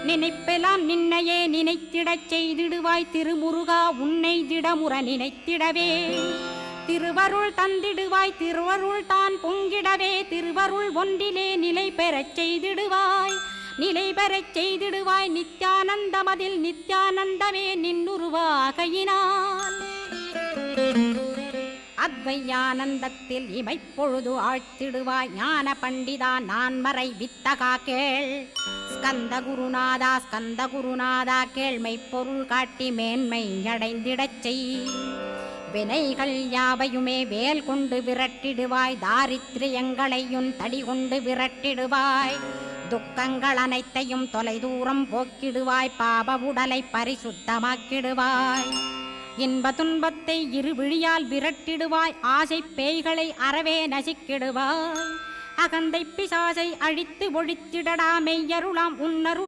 நினைப்பெல்லாம் நின்னையே நினைத்திடச் செய்திடுவாய் திருமுருகா உன்னை திடமுற நினைத்திடவே திருவருள் தந்திடுவாய் திருவருள் தான் பொங்கிடவே திருவருள் ஒன்றிலே நிலை பெறச் செய்திடுவாய் நிலை பெறச் செய்திடுவாய் நித்யானந்தமதில் நித்யானந்தமே நின்னுருவாகையினால் அத்வையானந்தத்தில் இமைப்பொழுது ஆழ்த்திடுவாய் ஞான பண்டிதா நான் மறை வித்தகா கேள் ஸ்கந்த குருநாதா கேள்மை பொருள் காட்டி மேன்மை அடைந்திடச் செய் வினைகள் யாவையுமே வேல் கொண்டு விரட்டிடுவாய் தாரித்ரியங்களையும் தடி கொண்டு விரட்டிடுவாய் துக்கங்கள் அனைத்தையும் தொலைதூரம் போக்கிடுவாய் பாப உடலை பரிசுத்தமாக்கிடுவாய் இன்ப துன்பத்தை இருவிழியால் விரட்டிடுவாய் ஆசை பேய்களை அறவே நசிக்கிடுவாய் அகந்தை பிசாசை அழித்து ஒழித்திடடா மெய்யருளாம் உன்னரு